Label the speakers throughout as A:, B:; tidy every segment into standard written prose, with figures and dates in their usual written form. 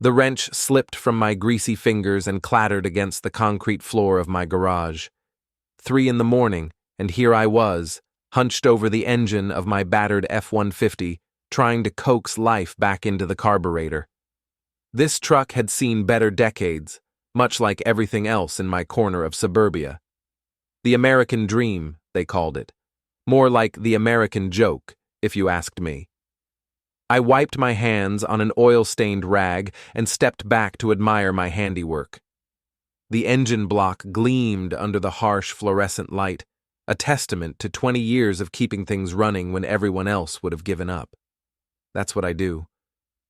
A: The wrench slipped from my greasy fingers and clattered against the concrete floor of my garage. 3 in the morning, and here I was, hunched over the engine of my battered F-150, trying to coax life back into the carburetor. This truck had seen better decades, much like everything else in my corner of suburbia. The American dream, they called it. More like the American joke, if you asked me. I wiped my hands on an oil-stained rag and stepped back to admire my handiwork. The engine block gleamed under the harsh fluorescent light, a testament to 20 years of keeping things running when everyone else would have given up. That's what I do.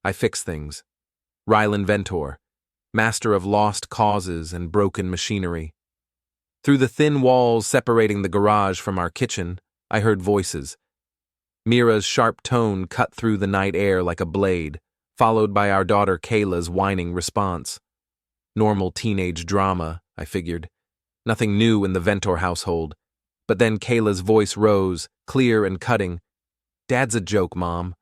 A: I fix things. Rylan Ventor, master of lost causes and broken machinery. Through the thin walls separating the garage from our kitchen, I heard voices. Mira's sharp tone cut through the night air like a blade, followed by our daughter Kayla's whining response. Normal teenage drama, I figured. Nothing new in the Ventor household. But then Kayla's voice rose, clear and cutting. "Dad's a joke, Mom.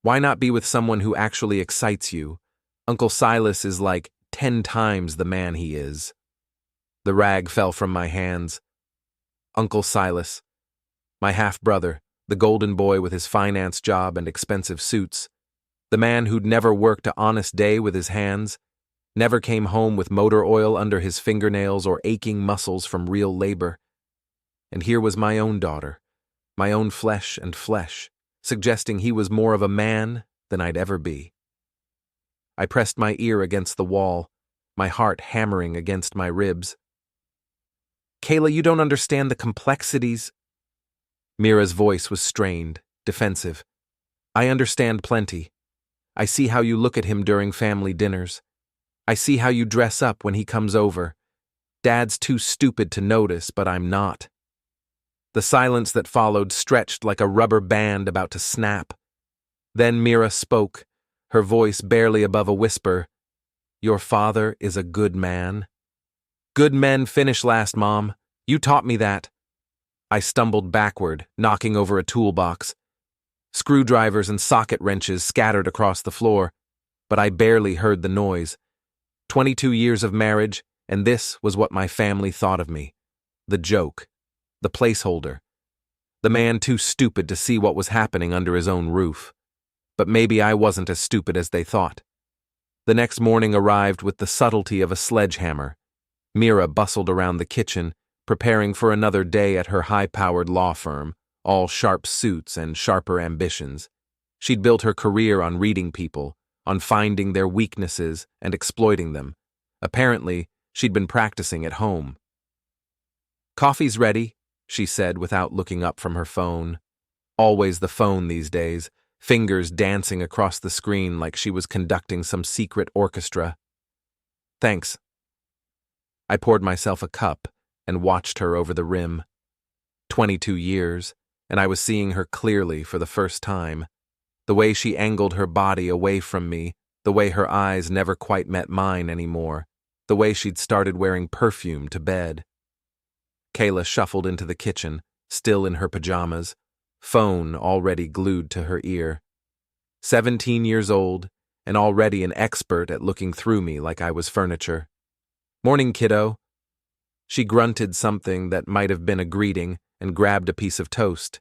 A: Why not be with someone who actually excites you? Uncle Silas is like 10 times the man he is." The rag fell from my hands. Uncle Silas. My half-brother, the golden boy with his finance job and expensive suits. The man who'd never worked an honest day with his hands, never came home with motor oil under his fingernails or aching muscles from real labor. And here was my own daughter, my own flesh and flesh, suggesting he was more of a man than I'd ever be. I pressed my ear against the wall, my heart hammering against my ribs. "Kayla, you don't understand the complexities." Mira's voice was strained, defensive. "I understand plenty. I see how you look at him during family dinners. I see how you dress up when he comes over. Dad's too stupid to notice, but I'm not." The silence that followed stretched like a rubber band about to snap. Then Mira spoke, her voice barely above a whisper. "Your father is a good man." "Good men finish last, Mom. You taught me that." I stumbled backward, knocking over a toolbox. Screwdrivers and socket wrenches scattered across the floor, but I barely heard the noise. 22 years of marriage, and this was what my family thought of me. The joke. The placeholder. The man too stupid to see what was happening under his own roof. But maybe I wasn't as stupid as they thought. The next morning arrived with the subtlety of a sledgehammer. Mira bustled around the kitchen, preparing for another day at her high-powered law firm, all sharp suits and sharper ambitions. She'd built her career on reading people, on finding their weaknesses and exploiting them. Apparently, she'd been practicing at home. "Coffee's ready," she said without looking up from her phone. Always the phone these days, fingers dancing across the screen like she was conducting some secret orchestra. "Thanks." I poured myself a cup and watched her over the rim. 22 years, and I was seeing her clearly for the first time. The way she angled her body away from me, the way her eyes never quite met mine anymore, the way she'd started wearing perfume to bed. Kayla shuffled into the kitchen, still in her pajamas, phone already glued to her ear. 17 years old, and already an expert at looking through me like I was furniture. "Morning, kiddo." She grunted something that might have been a greeting and grabbed a piece of toast.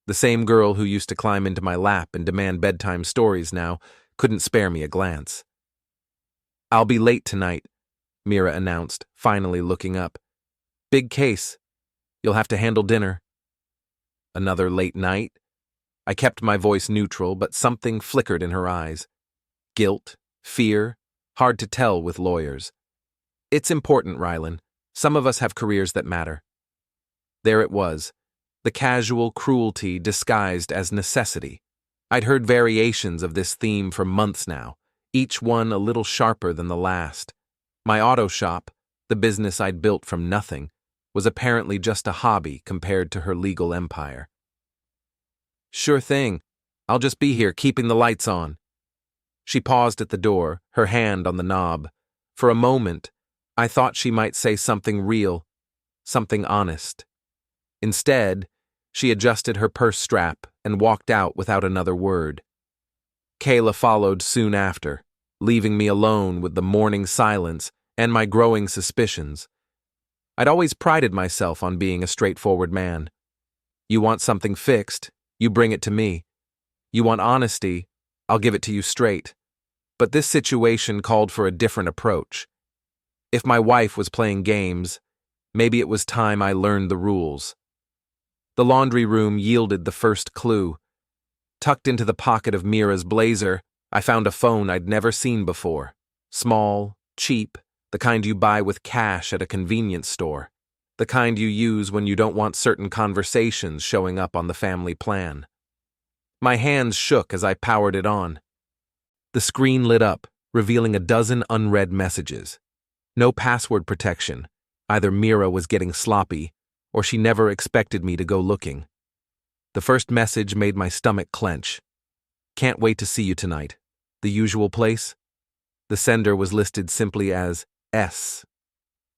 A: The same girl who used to climb into my lap and demand bedtime stories now couldn't spare me a glance. "I'll be late tonight," Mira announced, finally looking up. "Big case. You'll have to handle dinner." Another late night? I kept my voice neutral, but something flickered in her eyes. Guilt? Fear? Hard to tell with lawyers. "It's important, Rylan. Some of us have careers that matter." There it was, the casual cruelty disguised as necessity. I'd heard variations of this theme for months now, each one a little sharper than the last. My auto shop, the business I'd built from nothing, was apparently just a hobby compared to her legal empire. "Sure thing. I'll just be here keeping the lights on." She paused at the door, her hand on the knob. For a moment, I thought she might say something real, something honest. Instead, she adjusted her purse strap and walked out without another word. Kayla followed soon after, leaving me alone with the morning silence and my growing suspicions. I'd always prided myself on being a straightforward man. You want something fixed, you bring it to me. You want honesty, I'll give it to you straight. But this situation called for a different approach. If my wife was playing games, maybe it was time I learned the rules. The laundry room yielded the first clue. Tucked into the pocket of Mira's blazer, I found a phone I'd never seen before. Small, cheap, the kind you buy with cash at a convenience store. The kind you use when you don't want certain conversations showing up on the family plan. My hands shook as I powered it on. The screen lit up, revealing a dozen unread messages. No password protection. Either Mira was getting sloppy, or she never expected me to go looking. The first message made my stomach clench. Can't wait to see you tonight. The usual place? The sender was listed simply as S.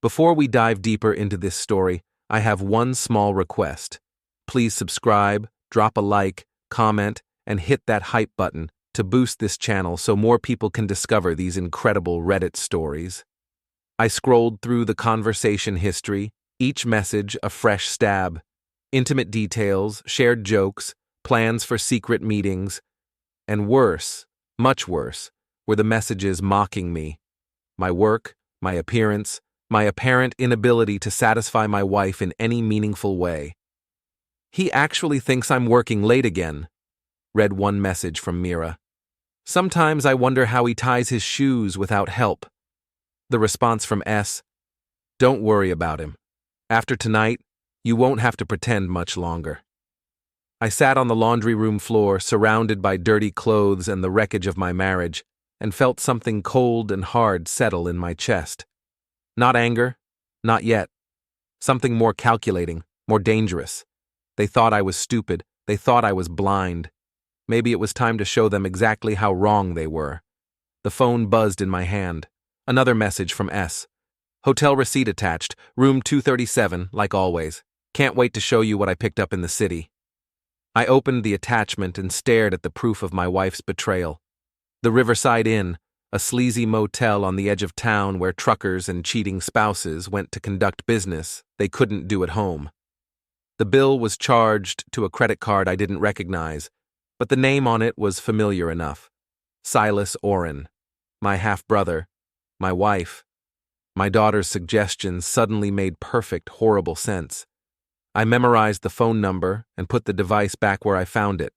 A: Before we dive deeper into this story, I have one small request. Please subscribe, drop a like, comment, and hit that hype button to boost this channel so more people can discover these incredible Reddit stories. I scrolled through the conversation history, each message a fresh stab. Intimate details, shared jokes, plans for secret meetings, and worse, much worse, were the messages mocking me. My work, my appearance, my apparent inability to satisfy my wife in any meaningful way. He actually thinks I'm working late again, read one message from Mira. Sometimes I wonder how he ties his shoes without help. The response from S, don't worry about him. After tonight, you won't have to pretend much longer. I sat on the laundry room floor, surrounded by dirty clothes and the wreckage of my marriage, and felt something cold and hard settle in my chest. Not anger, not yet. Something more calculating, more dangerous. They thought I was stupid. They thought I was blind. Maybe it was time to show them exactly how wrong they were. The phone buzzed in my hand. Another message from S. Hotel receipt attached, room 237, like always. Can't wait to show you what I picked up in the city. I opened the attachment and stared at the proof of my wife's betrayal. The Riverside Inn, a sleazy motel on the edge of town where truckers and cheating spouses went to conduct business they couldn't do at home. The bill was charged to a credit card I didn't recognize, but the name on it was familiar enough. Silas Oren, my half-brother, my wife. My daughter's suggestions suddenly made perfect, horrible sense. I memorized the phone number and put the device back where I found it.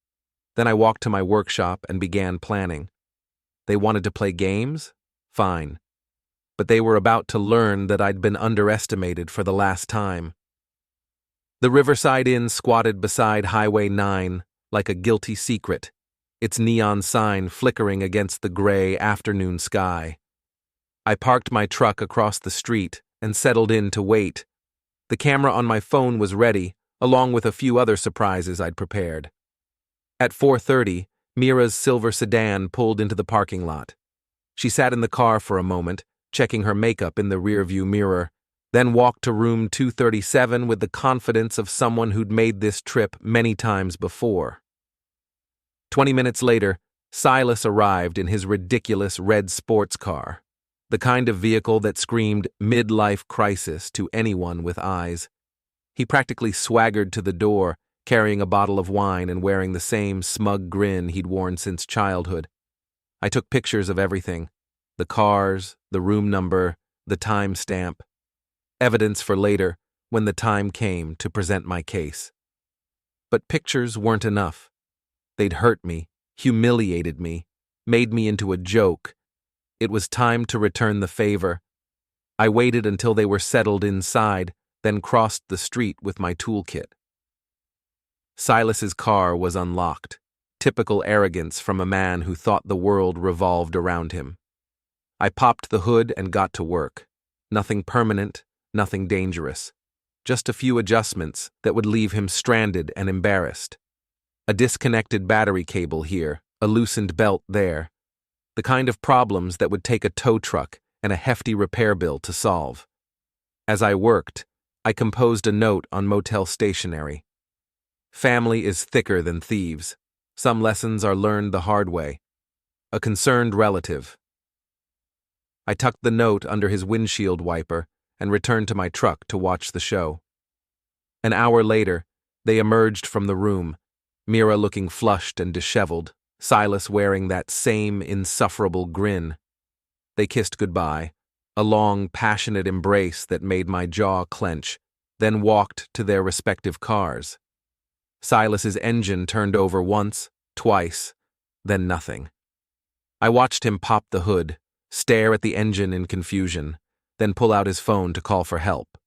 A: Then I walked to my workshop and began planning. They wanted to play games? Fine. But they were about to learn that I'd been underestimated for the last time. The Riverside Inn squatted beside Highway 9 like a guilty secret, its neon sign flickering against the gray afternoon sky. I parked my truck across the street and settled in to wait. The camera on my phone was ready, along with a few other surprises I'd prepared. At 4:30, Mira's silver sedan pulled into the parking lot. She sat in the car for a moment, checking her makeup in the rearview mirror, then walked to room 237 with the confidence of someone who'd made this trip many times before. 20 minutes later, Silas arrived in his ridiculous red sports car, the kind of vehicle that screamed midlife crisis to anyone with eyes. He practically swaggered to the door, carrying a bottle of wine and wearing the same smug grin he'd worn since childhood. I took pictures of everything: the cars, the room number, the time stamp. Evidence for later, when the time came to present my case. But pictures weren't enough. They'd hurt me, humiliated me, made me into a joke. It was time to return the favor. I waited until they were settled inside, then crossed the street with my toolkit. Silas's car was unlocked, typical arrogance from a man who thought the world revolved around him. I popped the hood and got to work. Nothing permanent, nothing dangerous. Just a few adjustments that would leave him stranded and embarrassed. A disconnected battery cable here, a loosened belt there. The kind of problems that would take a tow truck and a hefty repair bill to solve. As I worked, I composed a note on motel stationery. Family is thicker than thieves. Some lessons are learned the hard way. A concerned relative. I tucked the note under his windshield wiper and returned to my truck to watch the show. An hour later, they emerged from the room, Mira looking flushed and disheveled, Silas wearing that same insufferable grin. They kissed goodbye, a long, passionate embrace that made my jaw clench, then walked to their respective cars. Silas's engine turned over once, twice, then nothing. I watched him pop the hood, stare at the engine in confusion, then pull out his phone to call for help.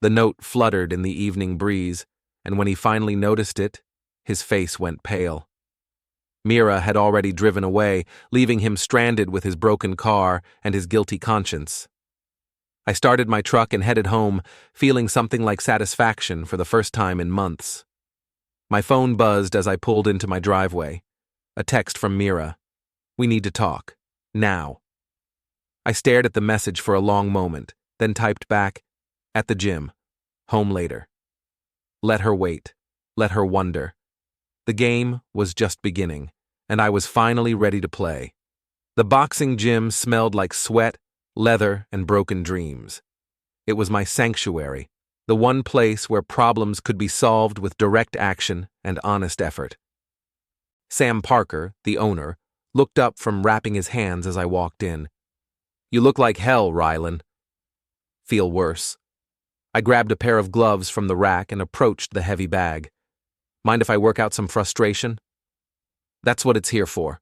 A: The note fluttered in the evening breeze, and when he finally noticed it, his face went pale. Mira had already driven away, leaving him stranded with his broken car and his guilty conscience. I started my truck and headed home, feeling something like satisfaction for the first time in months. My phone buzzed as I pulled into my driveway. A text from Mira. "We need to talk. Now." I stared at the message for a long moment, then typed back, "At the gym. Home later." Let her wait. Let her wonder. The game was just beginning, and I was finally ready to play. The boxing gym smelled like sweat, leather, and broken dreams. It was my sanctuary, the one place where problems could be solved with direct action and honest effort. Sam Parker, the owner, looked up from wrapping his hands as I walked in. "You look like hell, Rylan." "Feel worse." I grabbed a pair of gloves from the rack and approached the heavy bag. "Mind if I work out some frustration?" "That's what it's here for."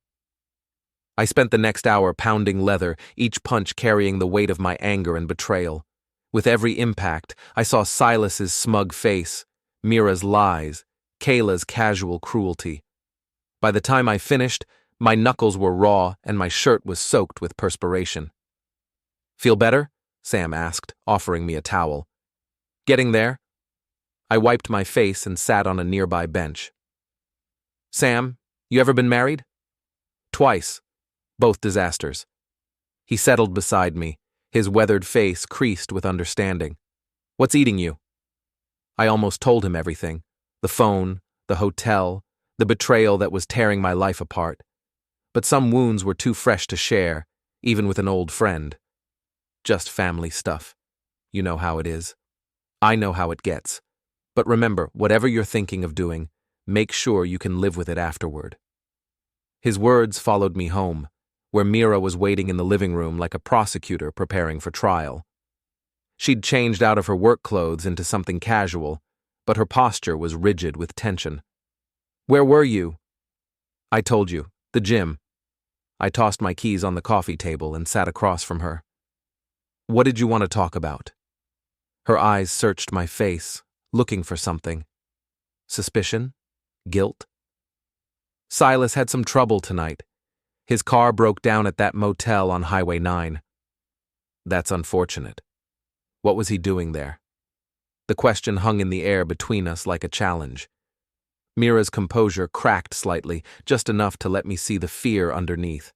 A: I spent the next hour pounding leather, each punch carrying the weight of my anger and betrayal. With every impact, I saw Silas's smug face, Mira's lies, Kayla's casual cruelty. By the time I finished, my knuckles were raw and my shirt was soaked with perspiration. "Feel better?" Sam asked, offering me a towel. "Getting there." I wiped my face and sat on a nearby bench. "Sam, you ever been married?" "Twice. Both disasters." He settled beside me, his weathered face creased with understanding. "What's eating you?" I almost told him everything. The phone, the hotel, the betrayal that was tearing my life apart. But some wounds were too fresh to share, even with an old friend. Just family stuff. You know how it is. I know how it gets. But remember, whatever you're thinking of doing, make sure you can live with it afterward. His words followed me home, where Mira was waiting in the living room like a prosecutor preparing for trial. She'd changed out of her work clothes into something casual, but her posture was rigid with tension. "Where were you?" "I told you, the gym." I tossed my keys on the coffee table and sat across from her. "What did you want to talk about?" Her eyes searched my face, looking for something. Suspicion? Guilt? "Silas had some trouble tonight. His car broke down at that motel on Highway 9. "That's unfortunate. What was he doing there?" The question hung in the air between us like a challenge. Mira's composure cracked slightly, just enough to let me see the fear underneath.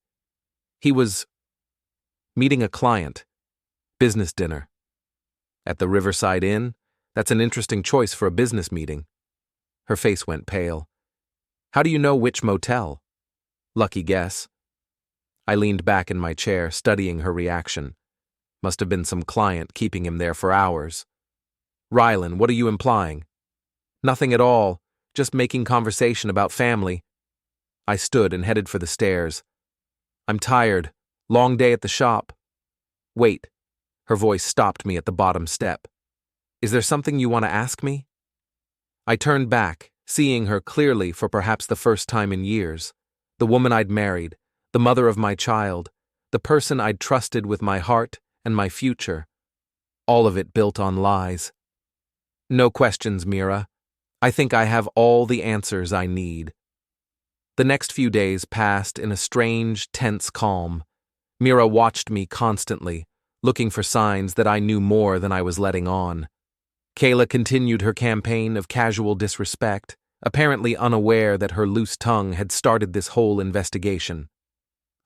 A: "He was meeting a client. Business dinner. At the Riverside Inn? That's an interesting choice for a business meeting." Her face went pale. "How do you know which motel?" "Lucky guess." I leaned back in my chair, studying her reaction. Must have been some client keeping him there for hours. "Rylan, what are you implying?" "Nothing at all, just making conversation about family." I stood and headed for the stairs. "I'm tired. Long day at the shop." "Wait." Her voice stopped me at the bottom step. "Is there something you want to ask me?" I turned back, seeing her clearly for perhaps the first time in years. The woman I'd married, the mother of my child, the person I'd trusted with my heart and my future. All of it built on lies. "No questions, Mira. I think I have all the answers I need." The next few days passed in a strange, tense calm. Mira watched me constantly, looking for signs that I knew more than I was letting on. Kayla continued her campaign of casual disrespect, apparently unaware that her loose tongue had started this whole investigation.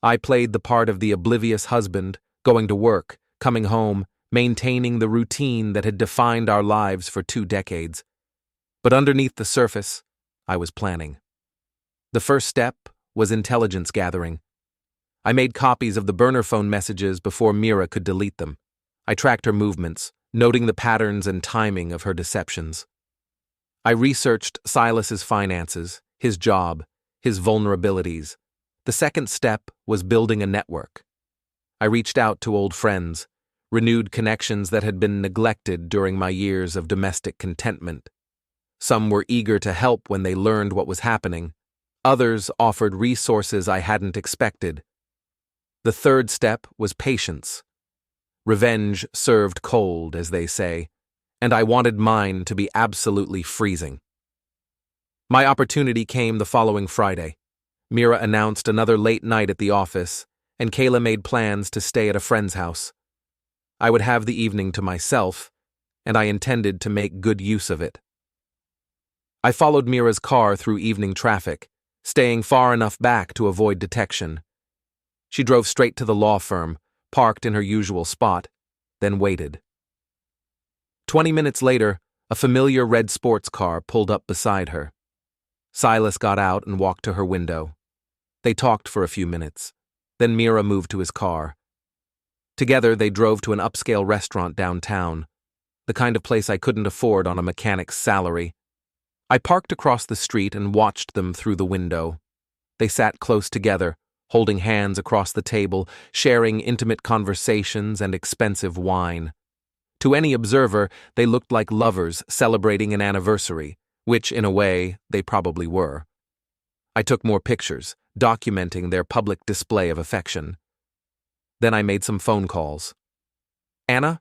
A: I played the part of the oblivious husband, going to work, coming home, maintaining the routine that had defined our lives for 2 decades. But underneath the surface, I was planning. The first step was intelligence gathering. I made copies of the burner phone messages before Mira could delete them. I tracked her movements, noting the patterns and timing of her deceptions. I researched Silas's finances, his job, his vulnerabilities. The second step was building a network. I reached out to old friends, renewed connections that had been neglected during my years of domestic contentment. Some were eager to help when they learned what was happening. Others offered resources I hadn't expected. The third step was patience. Revenge served cold, as they say, and I wanted mine to be absolutely freezing. My opportunity came the following Friday. Mira announced another late night at the office, and Kayla made plans to stay at a friend's house. I would have the evening to myself, and I intended to make good use of it. I followed Mira's car through evening traffic, staying far enough back to avoid detection. She drove straight to the law firm, parked in her usual spot, then waited. 20 minutes later, a familiar red sports car pulled up beside her. Silas got out and walked to her window. They talked for a few minutes. Then Mira moved to his car. Together, they drove to an upscale restaurant downtown, the kind of place I couldn't afford on a mechanic's salary. I parked across the street and watched them through the window. They sat close together, holding hands across the table, sharing intimate conversations and expensive wine. To any observer, they looked like lovers celebrating an anniversary, which, in a way, they probably were. I took more pictures, documenting their public display of affection. Then I made some phone calls. Anna?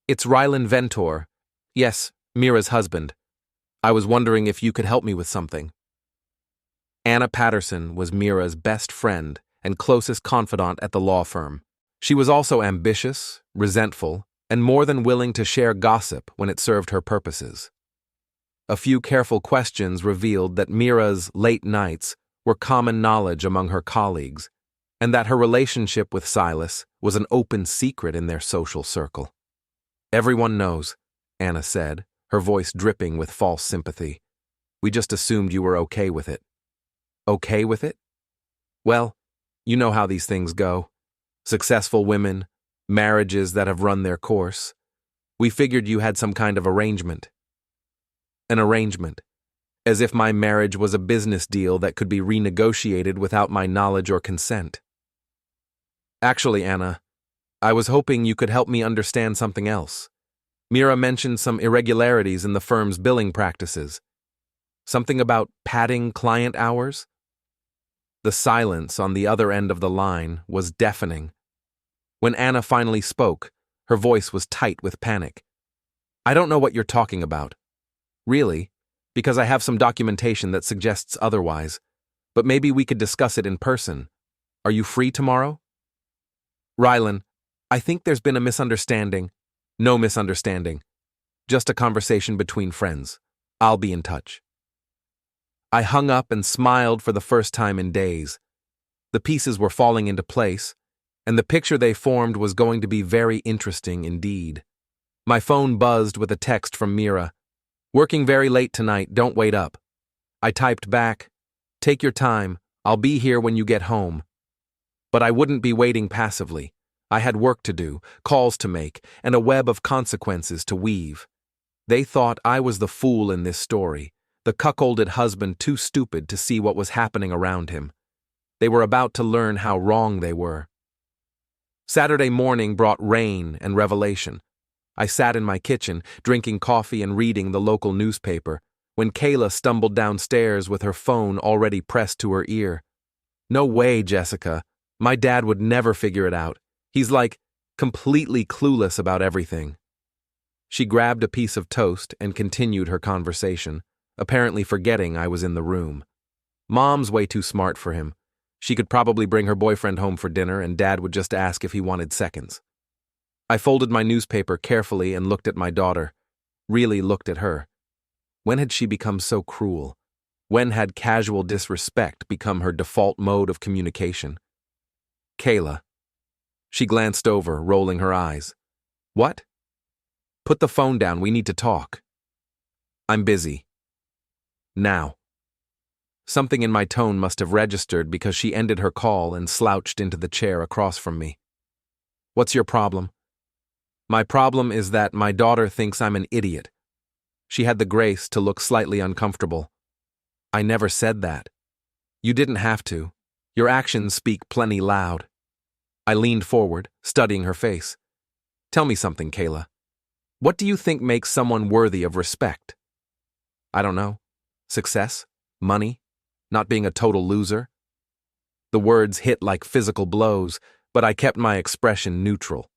A: It's Rylan Ventor. Yes, Mira's husband. I was wondering if you could help me with something. Anna Patterson was Mira's best friend and closest confidant at the law firm. She was also ambitious, resentful, and more than willing to share gossip when it served her purposes. A few careful questions revealed that Mira's late nights were common knowledge among her colleagues, and that her relationship with Silas was an open secret in their social circle. Everyone knows, Anna said, her voice dripping with false sympathy. We just assumed you were okay with it. Okay with it? Well, you know how these things go. Successful women, marriages that have run their course. We figured you had some kind of arrangement. An arrangement. As if my marriage was a business deal that could be renegotiated without my knowledge or consent. Actually, Anna, I was hoping you could help me understand something else. Mira mentioned some irregularities in the firm's billing practices. Something about padding client hours? The silence on the other end of the line was deafening. When Anna finally spoke, her voice was tight with panic. I don't know what you're talking about. Really, because I have some documentation that suggests otherwise, but maybe we could discuss it in person. Are you free tomorrow? Rylan, I think there's been a misunderstanding. No misunderstanding. Just a conversation between friends. I'll be in touch. I hung up and smiled for the first time in days. The pieces were falling into place, and the picture they formed was going to be very interesting indeed. My phone buzzed with a text from Mira. Working very late tonight, don't wait up. I typed back, take your time, I'll be here when you get home. But I wouldn't be waiting passively. I had work to do, calls to make, and a web of consequences to weave. They thought I was the fool in this story, the cuckolded husband too stupid to see what was happening around him. They were about to learn how wrong they were. Saturday morning brought rain and revelation. I sat in my kitchen, drinking coffee and reading the local newspaper, when Kayla stumbled downstairs with her phone already pressed to her ear. No way, Jessica. My dad would never figure it out. He's like, completely clueless about everything. She grabbed a piece of toast and continued her conversation, apparently forgetting I was in the room. Mom's way too smart for him. She could probably bring her boyfriend home for dinner and Dad would just ask if he wanted seconds. I folded my newspaper carefully and looked at my daughter. Really looked at her. When had she become so cruel? When had casual disrespect become her default mode of communication? Kayla. She glanced over, rolling her eyes. What? Put the phone down, we need to talk. I'm busy. Now. Something in my tone must have registered because she ended her call and slouched into the chair across from me. What's your problem? My problem is that my daughter thinks I'm an idiot. She had the grace to look slightly uncomfortable. I never said that. You didn't have to. Your actions speak plenty loud. I leaned forward, studying her face. Tell me something, Kayla. What do you think makes someone worthy of respect? I don't know. Success? Money? Not being a total loser? The words hit like physical blows, but I kept my expression neutral.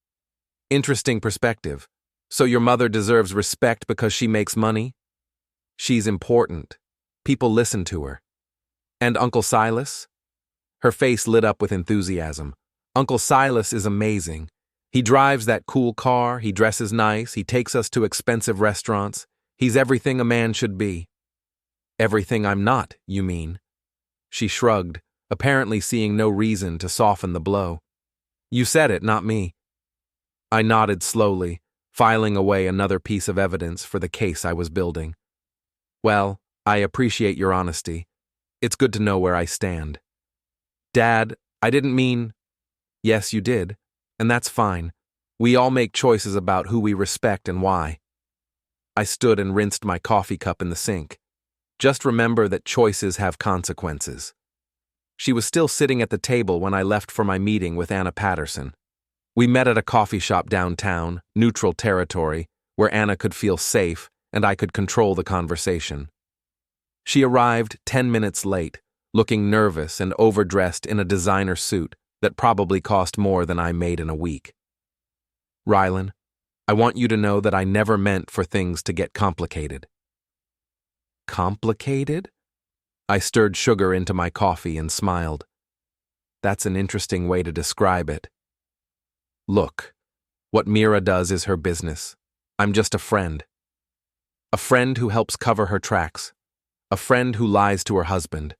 A: Interesting perspective. So your mother deserves respect because she makes money? She's important. People listen to her. And Uncle Silas? Her face lit up with enthusiasm. Uncle Silas is amazing. He drives that cool car, he dresses nice, he takes us to expensive restaurants. He's everything a man should be. Everything I'm not, you mean? She shrugged, apparently seeing no reason to soften the blow. You said it, not me. I nodded slowly, filing away another piece of evidence for the case I was building. Well, I appreciate your honesty. It's good to know where I stand. Dad, I didn't mean… Yes, you did. And that's fine. We all make choices about who we respect and why. I stood and rinsed my coffee cup in the sink. Just remember that choices have consequences. She was still sitting at the table when I left for my meeting with Anna Patterson. We met at a coffee shop downtown, neutral territory, where Anna could feel safe and I could control the conversation. She arrived 10 minutes late, looking nervous and overdressed in a designer suit that probably cost more than I made in a week. Rylan, I want you to know that I never meant for things to get complicated. Complicated? I stirred sugar into my coffee and smiled. That's an interesting way to describe it. Look, what Mira does is her business. I'm just a friend. A friend who helps cover her tracks. A friend who lies to her husband.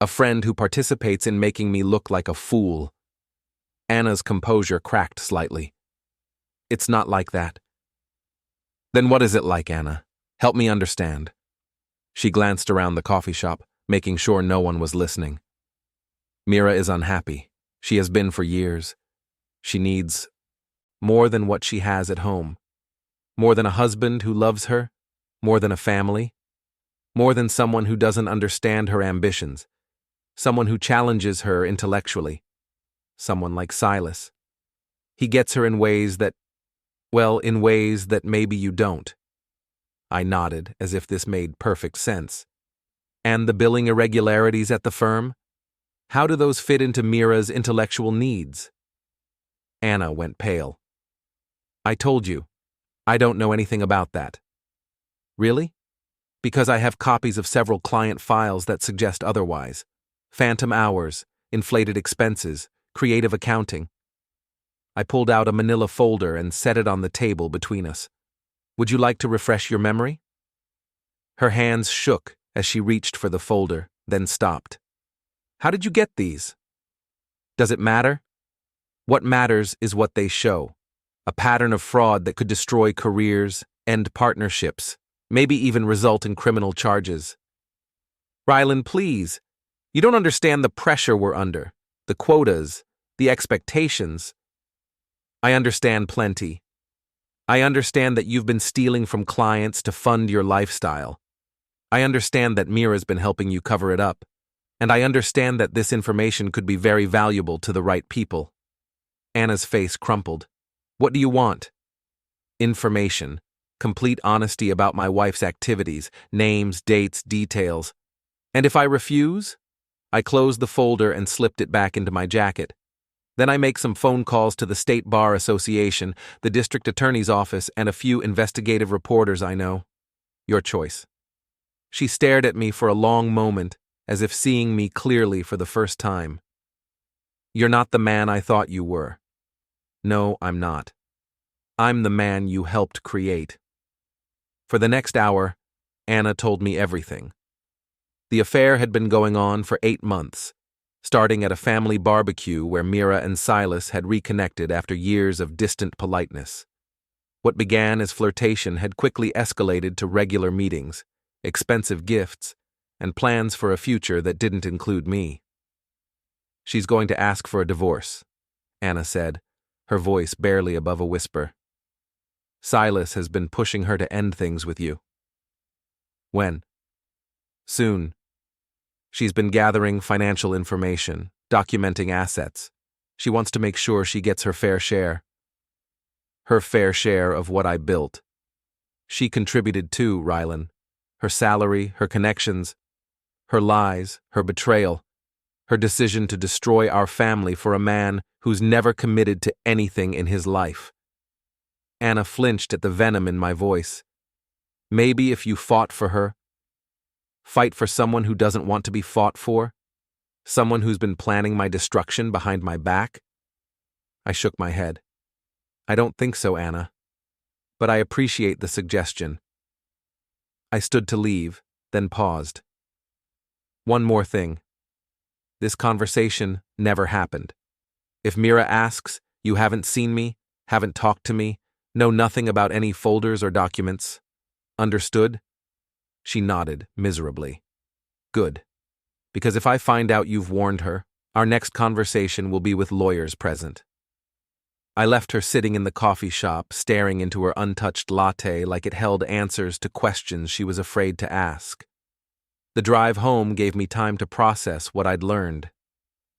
A: A friend who participates in making me look like a fool. Anna's composure cracked slightly. It's not like that. Then what is it like, Anna? Help me understand. She glanced around the coffee shop, making sure no one was listening. Mira is unhappy. She has been for years. She needs more than what she has at home. More than a husband who loves her. More than a family. More than someone who doesn't understand her ambitions. Someone who challenges her intellectually. Someone like Silas. He gets her in ways that, well, in ways that maybe you don't. I nodded, as if this made perfect sense. And the billing irregularities at the firm? How do those fit into Mira's intellectual needs? Anna went pale. I told you, I don't know anything about that. Really? Because I have copies of several client files that suggest otherwise. Phantom hours, inflated expenses, creative accounting. I pulled out a manila folder and set it on the table between us. Would you like to refresh your memory? Her hands shook as she reached for the folder, then stopped. How did you get these? Does it matter? What matters is what they show. A pattern of fraud that could destroy careers, end partnerships, maybe even result in criminal charges. Rylan, please. You don't understand the pressure we're under, the quotas, the expectations. I understand plenty. I understand that you've been stealing from clients to fund your lifestyle. I understand that Mira's been helping you cover it up. And I understand that this information could be very valuable to the right people. Anna's face crumpled. What do you want? Information. Complete honesty about my wife's activities, names, dates, details. And if I refuse? I closed the folder and slipped it back into my jacket. Then I make some phone calls to the State Bar Association, the District Attorney's Office, and a few investigative reporters I know. Your choice. She stared at me for a long moment, as if seeing me clearly for the first time. You're not the man I thought you were. No, I'm not. I'm the man you helped create. For the next hour, Anna told me everything. The affair had been going on for 8 months, starting at a family barbecue where Mira and Silas had reconnected after years of distant politeness. What began as flirtation had quickly escalated to regular meetings, expensive gifts, and plans for a future that didn't include me. She's going to ask for a divorce, Anna said, her voice barely above a whisper. Silas has been pushing her to end things with you. When? Soon. She's been gathering financial information, documenting assets. She wants to make sure she gets her fair share. Her fair share of what I built. She contributed too, Rylan. Her salary, her connections, her lies, her betrayal, her decision to destroy our family for a man who's never committed to anything in his life. Anna flinched at the venom in my voice. Maybe if you fought for her, fight for someone who doesn't want to be fought for, someone who's been planning my destruction behind my back? I shook my head. I don't think so, Anna. But I appreciate the suggestion. I stood to leave, then paused. One more thing. This conversation never happened. If Mira asks, you haven't seen me, haven't talked to me, know nothing about any folders or documents. Understood? She nodded miserably. Good. Because if I find out you've warned her, our next conversation will be with lawyers present. I left her sitting in the coffee shop, staring into her untouched latte like it held answers to questions she was afraid to ask. The drive home gave me time to process what I'd learned.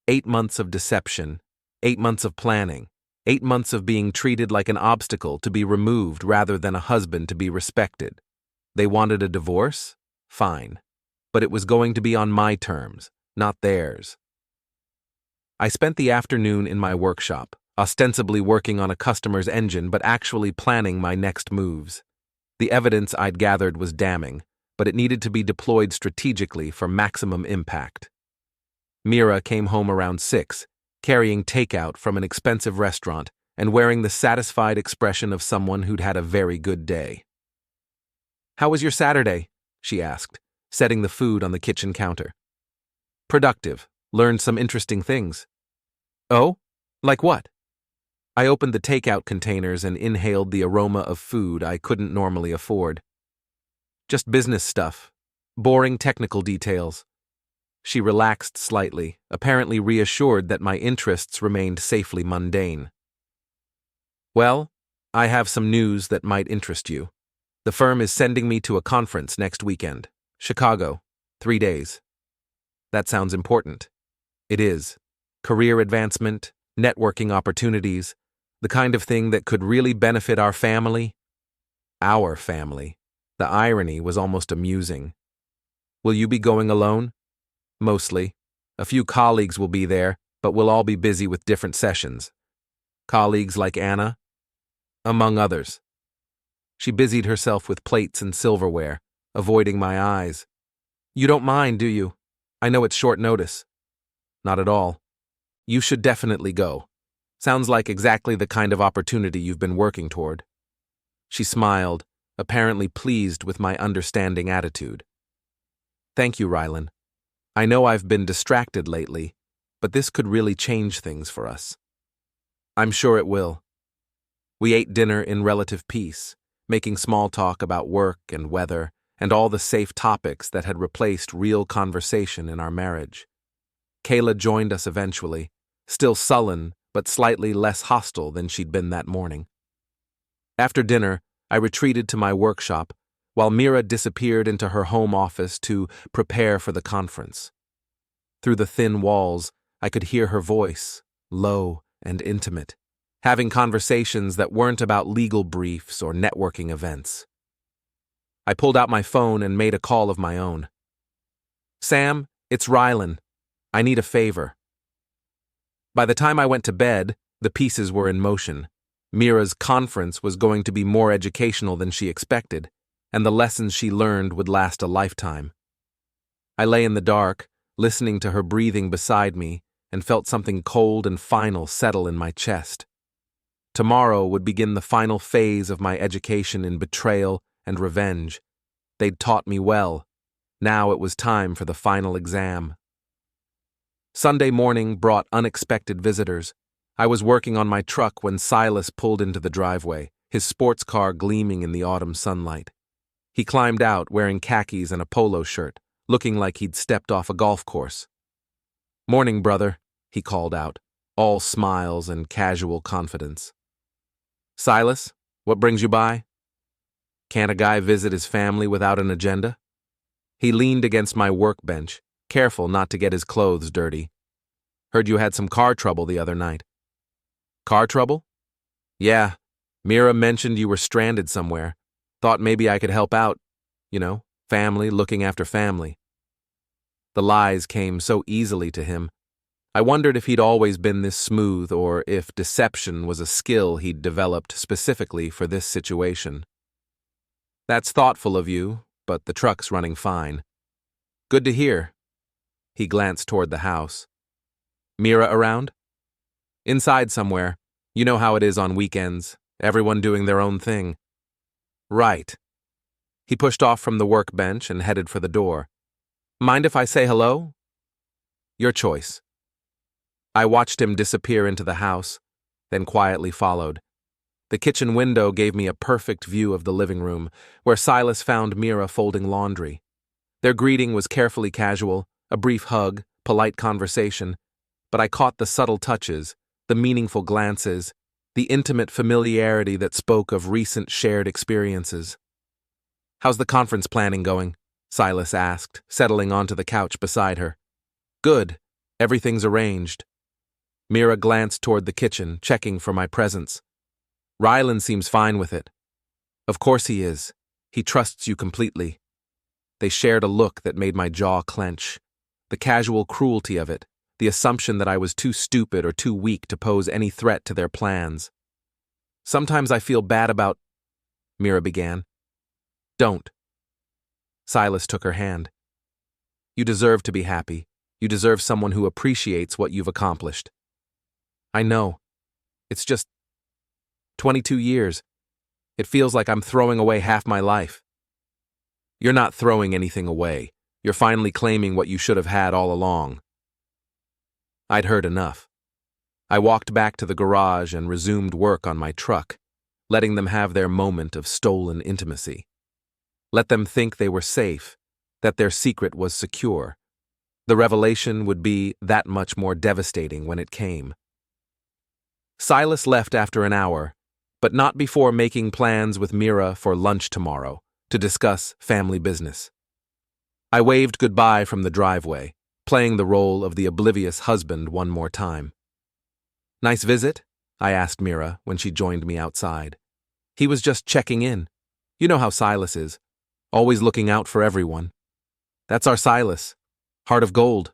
A: 8 months of deception, 8 months of planning, 8 months of being treated like an obstacle to be removed rather than a husband to be respected. They wanted a divorce? Fine. But it was going to be on my terms, not theirs. I spent the afternoon in my workshop, ostensibly working on a customer's engine but actually planning my next moves. The evidence I'd gathered was damning, but it needed to be deployed strategically for maximum impact. Mira came home around 6, carrying takeout from an expensive restaurant and wearing the satisfied expression of someone who'd had a very good day. "How was your Saturday?" she asked, setting the food on the kitchen counter. "Productive. Learned some interesting things." "Oh? Like what?" I opened the takeout containers and inhaled the aroma of food I couldn't normally afford. "Just business stuff. Boring technical details." She relaxed slightly, apparently reassured that my interests remained safely mundane. "Well, I have some news that might interest you. The firm is sending me to a conference next weekend. Chicago, 3 days. That sounds important. It is. Career advancement, networking opportunities, the kind of thing that could really benefit our family. Our family. The irony was almost amusing. "Will you be going alone?" "Mostly. A few colleagues will be there, but we'll all be busy with different sessions." "Colleagues like Anna?" "Among others." She busied herself with plates and silverware, avoiding my eyes. "You don't mind, do you? I know it's short notice." "Not at all. You should definitely go. Sounds like exactly the kind of opportunity you've been working toward." She smiled, apparently pleased with my understanding attitude. "Thank you, Rylan. I know I've been distracted lately, but this could really change things for us." "I'm sure it will." We ate dinner in relative peace, making small talk about work and weather and all the safe topics that had replaced real conversation in our marriage. Kayla joined us eventually, still sullen but slightly less hostile than she'd been that morning. After dinner, I retreated to my workshop, while Mira disappeared into her home office to prepare for the conference. Through the thin walls, I could hear her voice, low and intimate, having conversations that weren't about legal briefs or networking events. I pulled out my phone and made a call of my own. "Sam, it's Rylan. I need a favor." By the time I went to bed, the pieces were in motion. Mira's conference was going to be more educational than she expected, and the lessons she learned would last a lifetime. I lay in the dark, listening to her breathing beside me, and felt something cold and final settle in my chest. Tomorrow would begin the final phase of my education in betrayal and revenge. They'd taught me well. Now it was time for the final exam. Sunday morning brought unexpected visitors. I was working on my truck when Silas pulled into the driveway, his sports car gleaming in the autumn sunlight. He climbed out wearing khakis and a polo shirt, looking like he'd stepped off a golf course. "Morning, brother," he called out, all smiles and casual confidence. "Silas, what brings you by? Can't a guy visit his family without an agenda?" He leaned against my workbench, careful not to get his clothes dirty. "Heard you had some car trouble the other night." "Car trouble?" "Yeah, Mira mentioned you were stranded somewhere. Thought maybe I could help out. Family looking after family." The lies came so easily to him. I wondered if he'd always been this smooth or if deception was a skill he'd developed specifically for this situation. "That's thoughtful of you, but the truck's running fine." "Good to hear." He glanced toward the house. "Mira around?" "Inside somewhere. You know how it is on weekends. Everyone doing their own thing." "Right." He pushed off from the workbench and headed for the door. "Mind if I say hello?" "Your choice." I watched him disappear into the house, then quietly followed. The kitchen window gave me a perfect view of the living room, where Silas found Mira folding laundry. Their greeting was carefully casual, a brief hug, polite conversation, but I caught the subtle touches, the meaningful glances, the intimate familiarity that spoke of recent shared experiences. "How's the conference planning going?" Silas asked, settling onto the couch beside her. "Good. Everything's arranged." Mira glanced toward the kitchen, checking for my presence. "Rylan seems fine with it." "Of course he is. He trusts you completely." They shared a look that made my jaw clench. The casual cruelty of it, the assumption that I was too stupid or too weak to pose any threat to their plans. "Sometimes I feel bad about—" Mira began. "Don't." Silas took her hand. "You deserve to be happy. You deserve someone who appreciates what you've accomplished." "I know. It's just 22 years. It feels like I'm throwing away half my life." "You're not throwing anything away. You're finally claiming what you should have had all along." I'd heard enough. I walked back to the garage and resumed work on my truck, letting them have their moment of stolen intimacy. Let them think they were safe, that their secret was secure. The revelation would be that much more devastating when it came. Silas left after an hour, but not before making plans with Mira for lunch tomorrow to discuss family business. I waved goodbye from the driveway, playing the role of the oblivious husband one more time. "Nice visit?" I asked Mira when she joined me outside. "He was just checking in. You know how Silas is, always looking out for everyone." "That's our Silas. Heart of gold."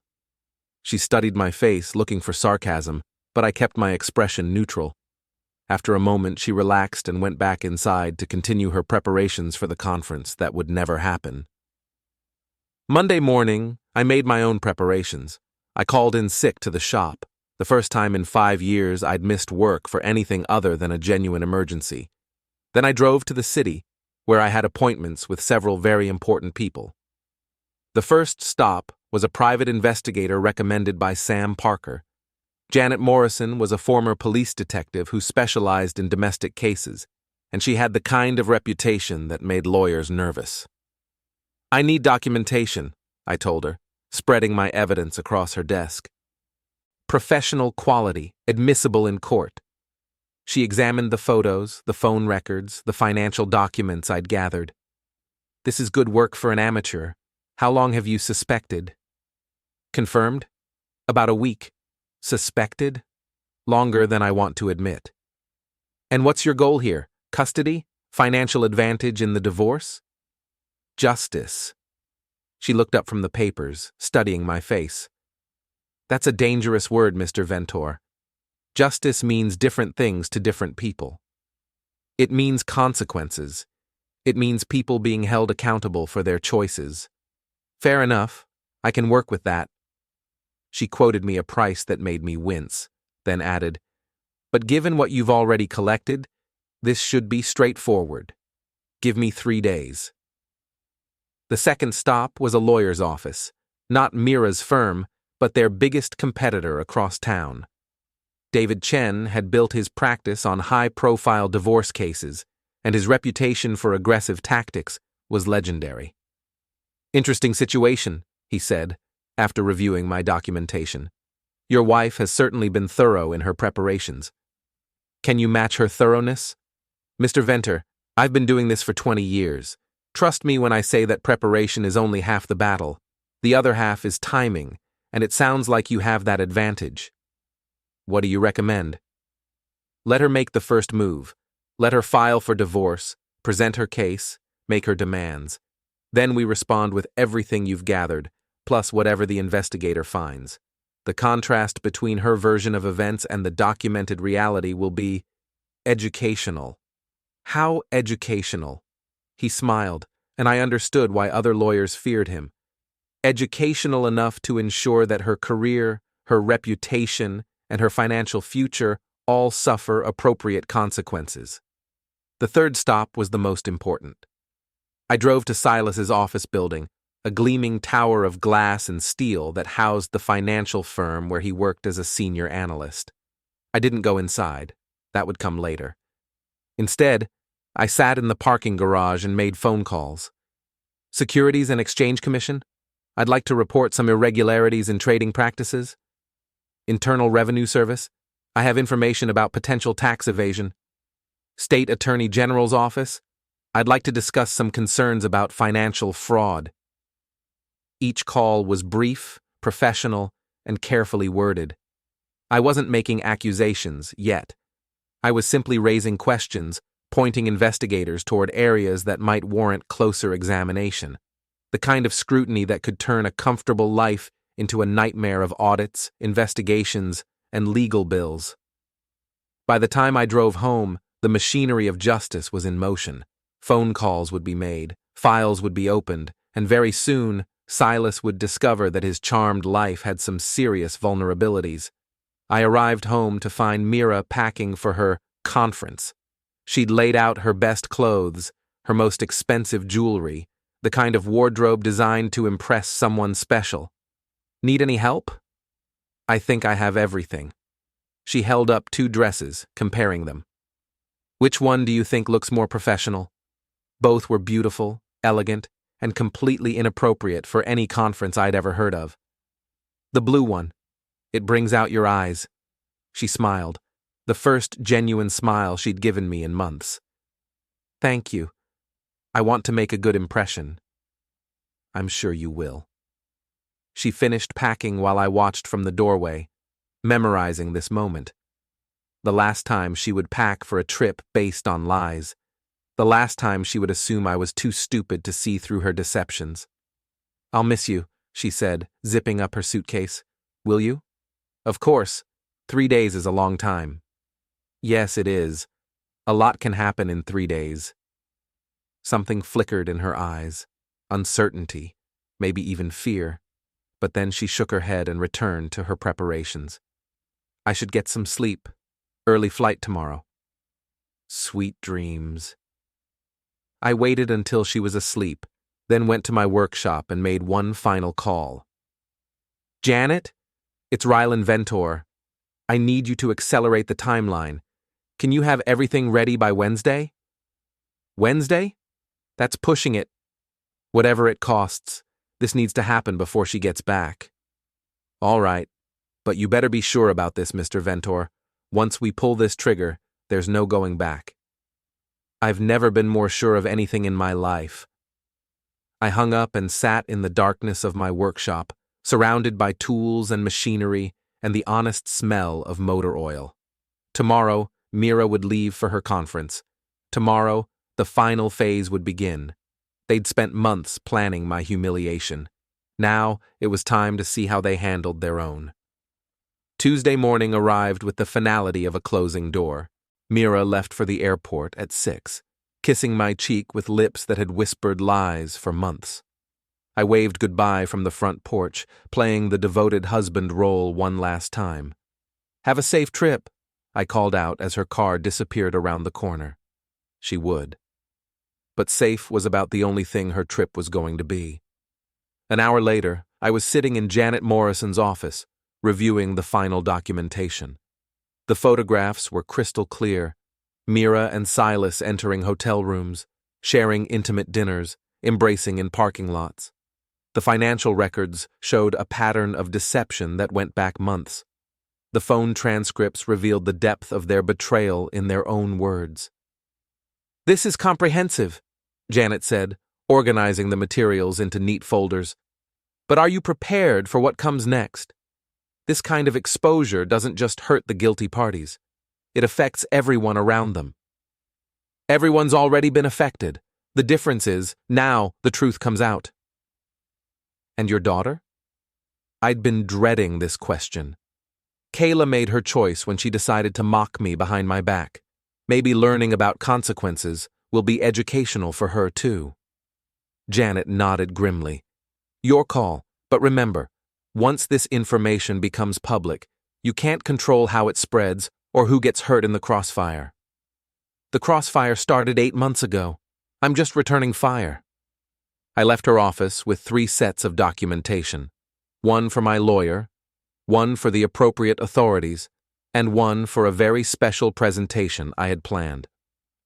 A: She studied my face, looking for sarcasm, but I kept my expression neutral. After a moment, she relaxed and went back inside to continue her preparations for the conference that would never happen. Monday morning, I made my own preparations. I called in sick to the shop, the first time in 5 years I'd missed work for anything other than a genuine emergency. Then I drove to the city, where I had appointments with several very important people. The first stop was a private investigator recommended by Sam Parker. Janet Morrison was a former police detective who specialized in domestic cases, and she had the kind of reputation that made lawyers nervous. "I need documentation," I told her, spreading my evidence across her desk. "Professional quality, admissible in court." She examined the photos, the phone records, the financial documents I'd gathered. "This is good work for an amateur. How long have you suspected?" "Confirmed? About a week. Suspected? Longer than I want to admit." "And what's your goal here? Custody? Financial advantage in the divorce?" "Justice." She looked up from the papers, studying my face. "That's a dangerous word, Mr. Ventor. Justice means different things to different people. It means consequences. It means people being held accountable for their choices." "Fair enough. I can work with that." She quoted me a price that made me wince, then added, "But given what you've already collected, this should be straightforward. Give me 3 days." The second stop was a lawyer's office, not Mira's firm, but their biggest competitor across town. David Chen had built his practice on high-profile divorce cases, and his reputation for aggressive tactics was legendary. Interesting situation, he said, after reviewing my documentation. Your wife has certainly been thorough in her preparations. Can you match her thoroughness? Mr. Ventor, I've been doing this for 20 years. Trust me when I say that preparation is only half the battle. The other half is timing, and it sounds like you have that advantage. What do you recommend? Let her make the first move. Let her file for divorce, present her case, make her demands. Then we respond with everything you've gathered, plus whatever the investigator finds. The contrast between her version of events and the documented reality will be educational. How educational? He smiled, and I understood why other lawyers feared him. Educational enough to ensure that her career, her reputation, and her financial future all suffer appropriate consequences. The third stop was the most important. I drove to Silas's office building, a gleaming tower of glass and steel that housed the financial firm where he worked as a senior analyst. I didn't go inside. That would come later. Instead, I sat in the parking garage and made phone calls. Securities and Exchange Commission? I'd like to report some irregularities in trading practices. Internal Revenue Service? I have information about potential tax evasion. State Attorney General's Office? I'd like to discuss some concerns about financial fraud. Each call was brief, professional, and carefully worded. I wasn't making accusations yet. I was simply raising questions, pointing investigators toward areas that might warrant closer examination. The kind of scrutiny that could turn a comfortable life into a nightmare of audits, investigations, and legal bills. By the time I drove home, the machinery of justice was in motion. Phone calls would be made, files would be opened, and very soon, Silas would discover that his charmed life had some serious vulnerabilities. I arrived home to find Mira packing for her conference. She'd laid out her best clothes, her most expensive jewelry, the kind of wardrobe designed to impress someone special. Need any help? I think I have everything. She held up 2 dresses, comparing them. Which one do you think looks more professional? Both were beautiful, elegant, and completely inappropriate for any conference I'd ever heard of. The blue one. It brings out your eyes. She smiled, the first genuine smile she'd given me in months. Thank you. I want to make a good impression. I'm sure you will. She finished packing while I watched from the doorway, memorizing this moment. The last time she would pack for a trip based on lies. The last time she would assume I was too stupid to see through her deceptions. I'll miss you, she said, zipping up her suitcase. Will you? Of course. 3 days is a long time. Yes, it is. A lot can happen in 3 days. Something flickered in her eyes. Uncertainty, maybe even fear. But then she shook her head and returned to her preparations. I should get some sleep. Early flight tomorrow. Sweet dreams. I waited until she was asleep, then went to my workshop and made one final call. Janet? It's Rylan Ventor. I need you to accelerate the timeline. Can you have everything ready by Wednesday? Wednesday? That's pushing it. Whatever it costs, this needs to happen before she gets back. All right, but you better be sure about this, Mr. Ventor. Once we pull this trigger, there's no going back. I've never been more sure of anything in my life. I hung up and sat in the darkness of my workshop, surrounded by tools and machinery and the honest smell of motor oil. Tomorrow, Mira would leave for her conference. Tomorrow, the final phase would begin. They'd spent months planning my humiliation. Now, it was time to see how they handled their own. Tuesday morning arrived with the finality of a closing door. Mira left for the airport at 6, kissing my cheek with lips that had whispered lies for months. I waved goodbye from the front porch, playing the devoted husband role one last time. Have a safe trip, I called out as her car disappeared around the corner. She would. But safe was about the only thing her trip was going to be. An hour later, I was sitting in Janet Morrison's office, reviewing the final documentation. The photographs were crystal clear. Mira and Silas entering hotel rooms, sharing intimate dinners, embracing in parking lots. The financial records showed a pattern of deception that went back months. The phone transcripts revealed the depth of their betrayal in their own words. "This is comprehensive," Janet said, organizing the materials into neat folders. "But are you prepared for what comes next? This kind of exposure doesn't just hurt the guilty parties. It affects everyone around them. Everyone's already been affected. The difference is, now the truth comes out." "And your daughter?" I'd been dreading this question. Kayla made her choice when she decided to mock me behind my back. Maybe learning about consequences will be educational for her too. Janet nodded grimly. "Your call, but remember, once this information becomes public, you can't control how it spreads or who gets hurt in the crossfire." "The crossfire started 8 months ago. I'm just returning fire." I left her office with 3 sets of documentation. One for my lawyer, one for the appropriate authorities, and one for a very special presentation I had planned.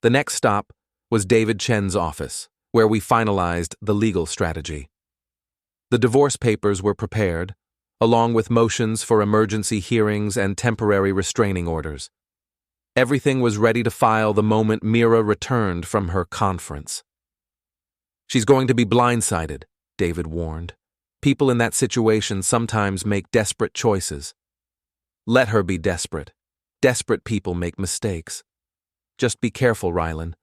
A: The next stop was David Chen's office, where we finalized the legal strategy. The divorce papers were prepared, along with motions for emergency hearings and temporary restraining orders. Everything was ready to file the moment Mira returned from her conference. "She's going to be blindsided," David warned. "People in that situation sometimes make desperate choices." "Let her be desperate. Desperate people make mistakes. Just be careful, Rylan.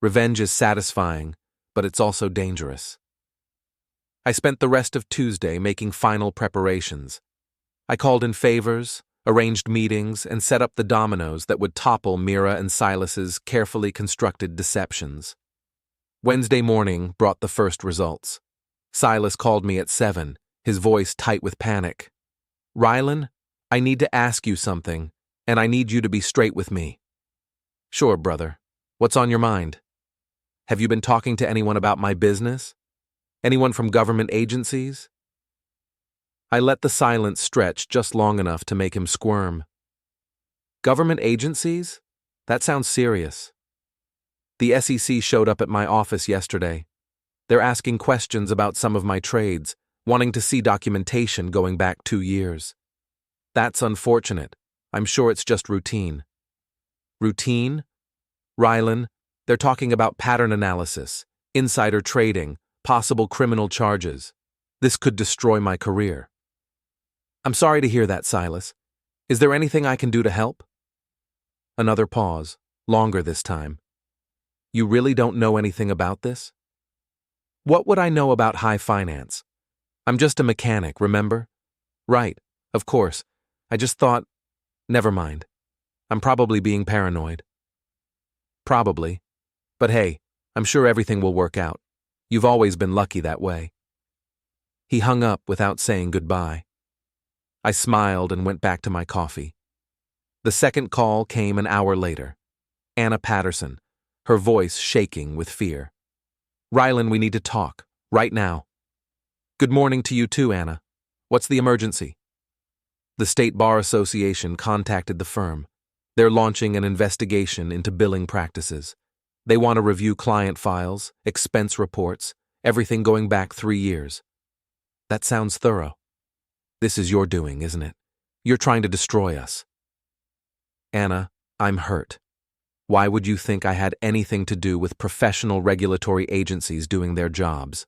A: Revenge is satisfying, but it's also dangerous." I spent the rest of Tuesday making final preparations. I called in favors, arranged meetings, and set up the dominoes that would topple Mira and Silas's carefully constructed deceptions. Wednesday morning brought the first results. Silas called me at 7, his voice tight with panic. "Rylan, I need to ask you something, and I need you to be straight with me." "Sure, brother. What's on your mind? Have you been talking to anyone about my business? Anyone from government agencies?" I let the silence stretch just long enough to make him squirm. "Government agencies? That sounds serious. The SEC showed up at my office yesterday. They're asking questions about some of my trades, wanting to see documentation going back 2 years. That's unfortunate. I'm sure it's just routine." "Routine? Rylan, they're talking about pattern analysis, insider trading, possible criminal charges. This could destroy my career." "I'm sorry to hear that, Silas. Is there anything I can do to help?" Another pause, longer this time. "You really don't know anything about this?" "What would I know about high finance? I'm just a mechanic, remember?" "Right, of course. I just thought, never mind. I'm probably being paranoid." "Probably. But hey, I'm sure everything will work out. You've always been lucky that way." He hung up without saying goodbye. I smiled and went back to my coffee. The second call came an hour later. Anna Patterson, her voice shaking with fear. "Rylan, we need to talk, right now." "Good morning to you too, Anna. What's the emergency?" The State Bar Association contacted the firm. They're launching an investigation into billing practices. They want to review client files, expense reports, everything going back 3 years. That sounds thorough. This is your doing, isn't it? You're trying to destroy us. Anna, I'm hurt. Why would you think I had anything to do with professional regulatory agencies doing their jobs?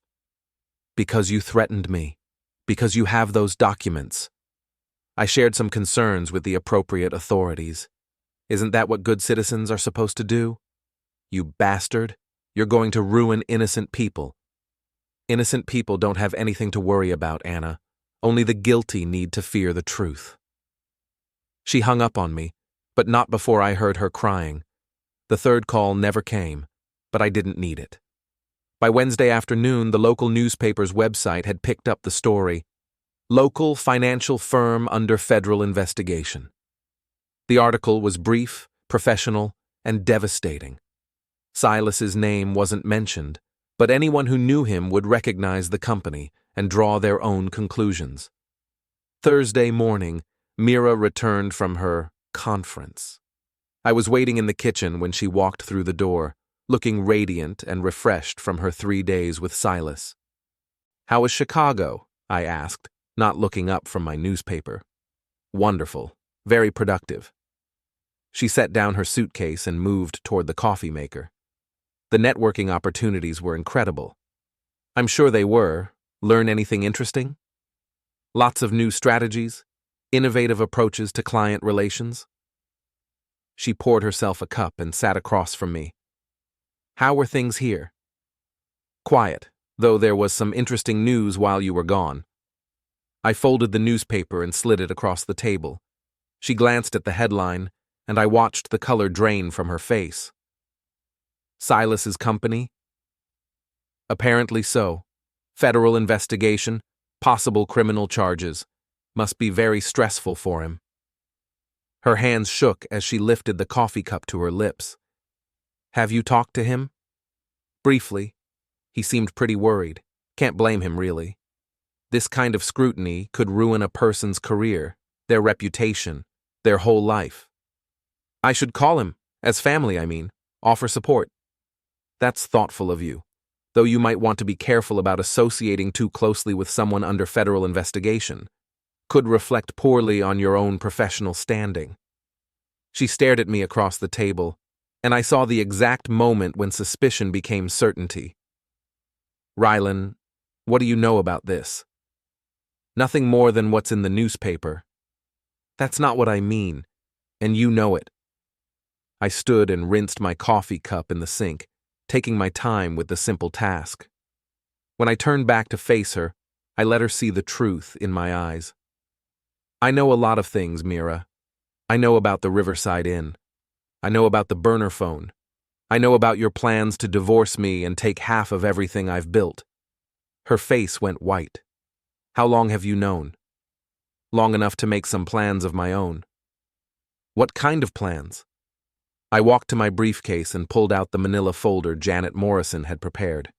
A: Because you threatened me. Because you have those documents. I shared some concerns with the appropriate authorities. Isn't that what good citizens are supposed to do? You bastard, you're going to ruin innocent people. Innocent people don't have anything to worry about, Anna. Only the guilty need to fear the truth. She hung up on me, but not before I heard her crying. The third call never came, but I didn't need it. By Wednesday afternoon, the local newspaper's website had picked up the story, "Local Financial Firm Under Federal Investigation." The article was brief, professional, and devastating. Silas's name wasn't mentioned, but anyone who knew him would recognize the company and draw their own conclusions. Thursday morning, Mira returned from her conference. I was waiting in the kitchen when she walked through the door, looking radiant and refreshed from her 3 days with Silas. How was Chicago? I asked, not looking up from my newspaper. Wonderful. Very productive. She set down her suitcase and moved toward the coffee maker. The networking opportunities were incredible. I'm sure they were. Learn anything interesting? Lots of new strategies? Innovative approaches to client relations? She poured herself a cup and sat across from me. How were things here? Quiet, though there was some interesting news while you were gone. I folded the newspaper and slid it across the table. She glanced at the headline, and I watched the color drain from her face. Silas's company? Apparently so. Federal investigation, possible criminal charges. Must be very stressful for him. Her hands shook as she lifted the coffee cup to her lips. Have you talked to him? Briefly. He seemed pretty worried. Can't blame him, really. This kind of scrutiny could ruin a person's career, their reputation, their whole life. I should call him, as family, I mean, offer support. That's thoughtful of you, though you might want to be careful about associating too closely with someone under federal investigation. Could reflect poorly on your own professional standing. She stared at me across the table, and I saw the exact moment when suspicion became certainty. Rylan, what do you know about this? Nothing more than what's in the newspaper. That's not what I mean, and you know it. I stood and rinsed my coffee cup in the sink, taking my time with the simple task. When I turned back to face her, I let her see the truth in my eyes. I know a lot of things, Mira. I know about the Riverside Inn. I know about the burner phone. I know about your plans to divorce me and take half of everything I've built. Her face went white. How long have you known? Long enough to make some plans of my own. What kind of plans? I walked to my briefcase and pulled out the manila folder Janet Morrison had prepared.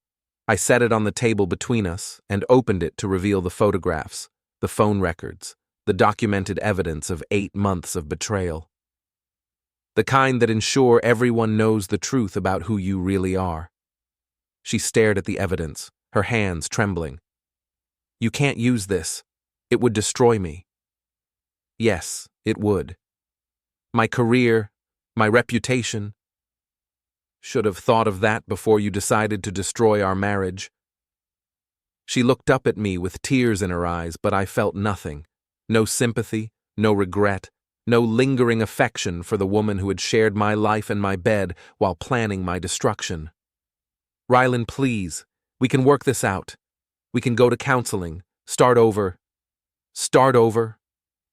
A: I set it on the table between us and opened it to reveal the photographs, the phone records, the documented evidence of 8 months of betrayal. The kind that ensure everyone knows the truth about who you really are. She stared at the evidence, her hands trembling. You can't use this. It would destroy me. Yes, it would. My career, my reputation. Should have thought of that before you decided to destroy our marriage. She looked up at me with tears in her eyes, but I felt nothing. No sympathy, no regret, no lingering affection for the woman who had shared my life and my bed while planning my destruction. Rylan, please, we can work this out. We can go to counseling, start over. Start over?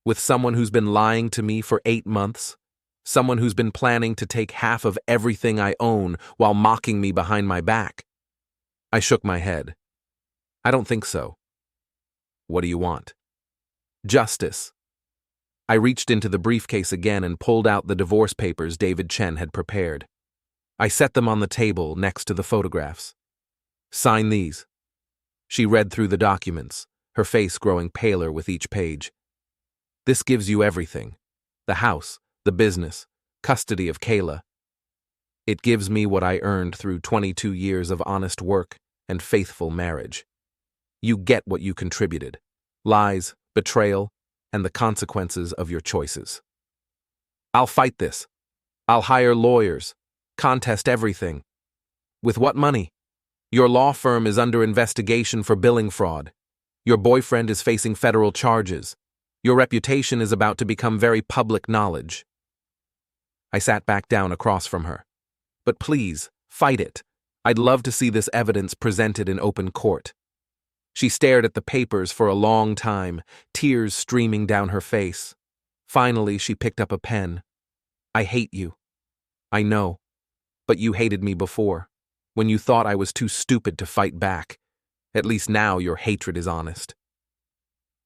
A: With someone who's been lying to me for 8 months? Someone who's been planning to take half of everything I own while mocking me behind my back? I shook my head. I don't think so. What do you want? Justice. I reached into the briefcase again and pulled out the divorce papers David Chen had prepared. I set them on the table next to the photographs. Sign these. She read through the documents, her face growing paler with each page. This gives you everything. The house, the business, custody of Kayla. It gives me what I earned through 22 years of honest work and faithful marriage. You get what you contributed. Lies, betrayal, and the consequences of your choices. I'll fight this. I'll hire lawyers, contest everything. With what money? Your law firm is under investigation for billing fraud. Your boyfriend is facing federal charges. Your reputation is about to become very public knowledge. I sat back down across from her. But please, fight it. I'd love to see this evidence presented in open court. She stared at the papers for a long time, tears streaming down her face. Finally, she picked up a pen. I hate you. I know. But you hated me before, when you thought I was too stupid to fight back. At least now your hatred is honest.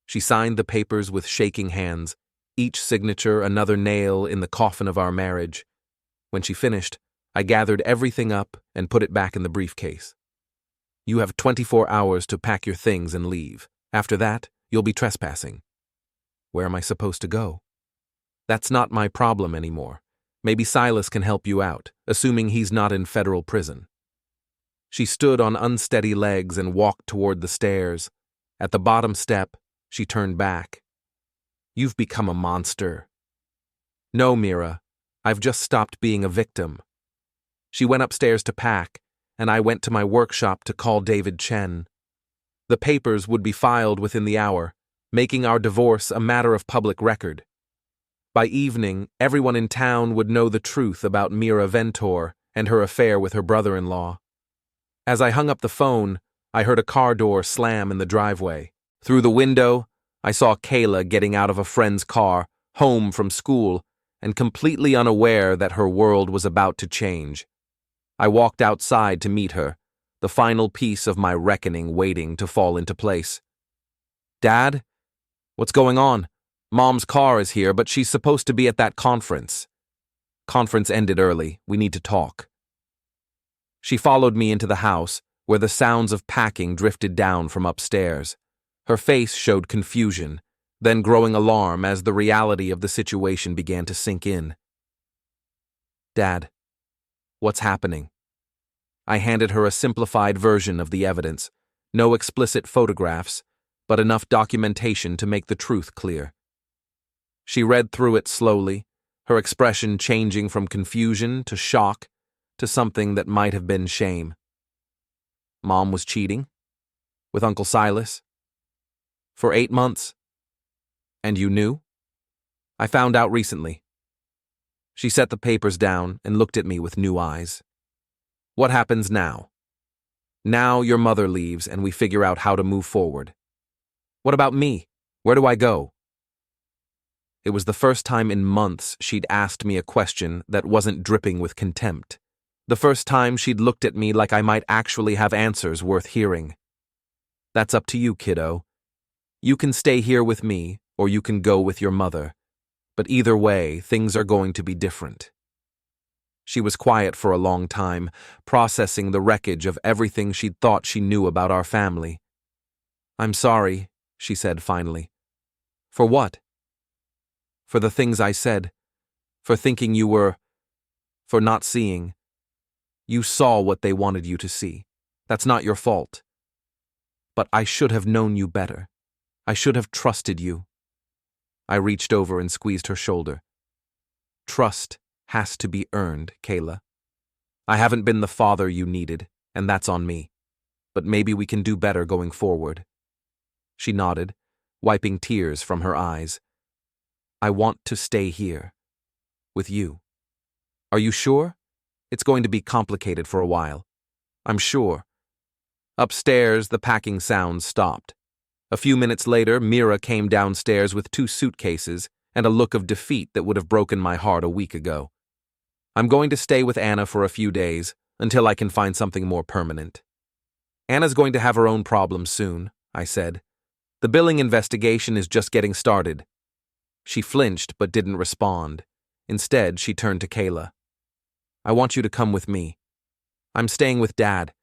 A: She signed the papers with shaking hands, each signature another nail in the coffin of our marriage. When she finished, I gathered everything up and put it back in the briefcase. You have 24 hours to pack your things and leave. After that, you'll be trespassing. Where am I supposed to go? That's not my problem anymore. Maybe Silas can help you out, assuming he's not in federal prison. She stood on unsteady legs and walked toward the stairs. At the bottom step, she turned back. "You've become a monster." "No, Mira. I've just stopped being a victim." She went upstairs to pack, and I went to my workshop to call David Chen. The papers would be filed within the hour, making our divorce a matter of public record. By evening, everyone in town would know the truth about Rylan Ventor and her affair with her brother-in-law. As I hung up the phone, I heard a car door slam in the driveway. Through the window, I saw Kayla getting out of a friend's car, home from school, and completely unaware that her world was about to change. I walked outside to meet her, the final piece of my reckoning waiting to fall into place. "Dad? What's going on? Mom's car is here, but she's supposed to be at that conference." "Conference ended early. We need to talk." She followed me into the house, where the sounds of packing drifted down from upstairs. Her face showed confusion, then growing alarm as the reality of the situation began to sink in. "Dad, what's happening?" I handed her a simplified version of the evidence, no explicit photographs, but enough documentation to make the truth clear. She read through it slowly, her expression changing from confusion to shock to something that might have been shame. "Mom was cheating? With Uncle Silas? For 8 months? And you knew?" "I found out recently." She set the papers down and looked at me with new eyes. "What happens now?" "Now your mother leaves and we figure out how to move forward." "What about me? Where do I go?" It was the first time in months she'd asked me a question that wasn't dripping with contempt. The first time she'd looked at me like I might actually have answers worth hearing. "That's up to you, kiddo. You can stay here with me, or you can go with your mother. But either way, things are going to be different." She was quiet for a long time, processing the wreckage of everything she'd thought she knew about our family. "I'm sorry," she said finally. "For what?" "For the things I said. For thinking you were... for not seeing. You saw what they wanted you to see. That's not your fault. But I should have known you better. I should have trusted you." I reached over and squeezed her shoulder. "Trust has to be earned, Kayla. I haven't been the father you needed, and that's on me. But maybe we can do better going forward." She nodded, wiping tears from her eyes. "I want to stay here. With you." "Are you sure? It's going to be complicated for a while." "I'm sure." Upstairs, the packing sounds stopped. A few minutes later, Mira came downstairs with 2 suitcases and a look of defeat that would have broken my heart a week ago. "I'm going to stay with Anna for a few days, until I can find something more permanent." "Anna's going to have her own problems soon," I said. "The billing investigation is just getting started." She flinched but didn't respond. Instead, she turned to Kayla. "I want you to come with me. I'm staying with Dad.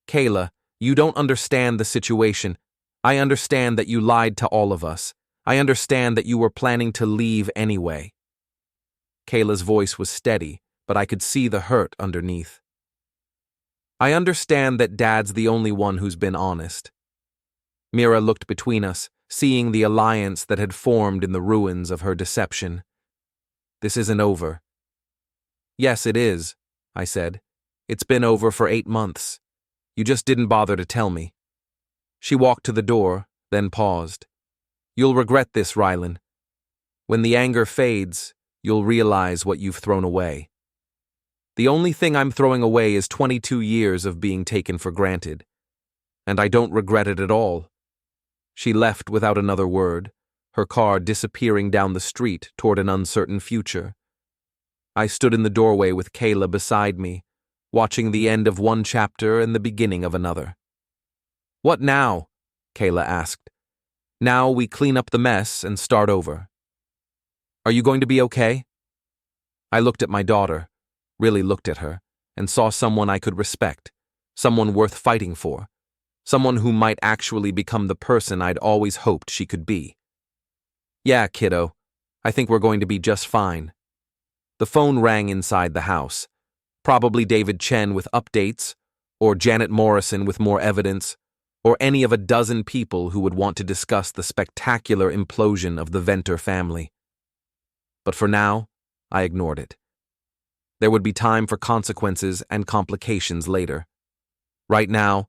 A: Kayla, you don't understand the situation. I understand that you lied to all of us. I understand that you were planning to leave anyway." Kayla's voice was steady, but I could see the hurt underneath. "I understand that Dad's the only one who's been honest." Mira looked between us, seeing the alliance that had formed in the ruins of her deception. "This isn't over." "Yes, it is," I said. "It's been over for 8 months. You just didn't bother to tell me." She walked to the door, then paused. "You'll regret this, Rylan. When the anger fades, you'll realize what you've thrown away." "The only thing I'm throwing away is 22 years of being taken for granted. And I don't regret it at all." She left without another word, her car disappearing down the street toward an uncertain future. I stood in the doorway with Kayla beside me, watching the end of one chapter and the beginning of another. "What now?" Kayla asked. "Now we clean up the mess and start over." "Are you going to be okay?" I looked at my daughter, really looked at her, and saw someone I could respect, someone worth fighting for, someone who might actually become the person I'd always hoped she could be. "Yeah, kiddo, I think we're going to be just fine." The phone rang inside the house. Probably David Chen with updates, or Janet Morrison with more evidence, or any of a dozen people who would want to discuss the spectacular implosion of the Ventor family. But for now, I ignored it. There would be time for consequences and complications later. Right now,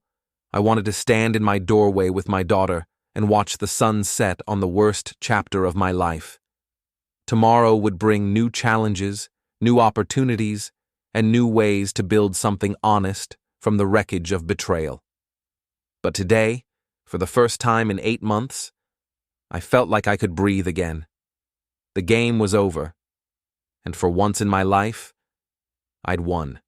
A: I wanted to stand in my doorway with my daughter and watch the sun set on the worst chapter of my life. Tomorrow would bring new challenges, new opportunities, and new ways to build something honest from the wreckage of betrayal. But today, for the first time in 8 months, I felt like I could breathe again. The game was over, and for once in my life, I'd won.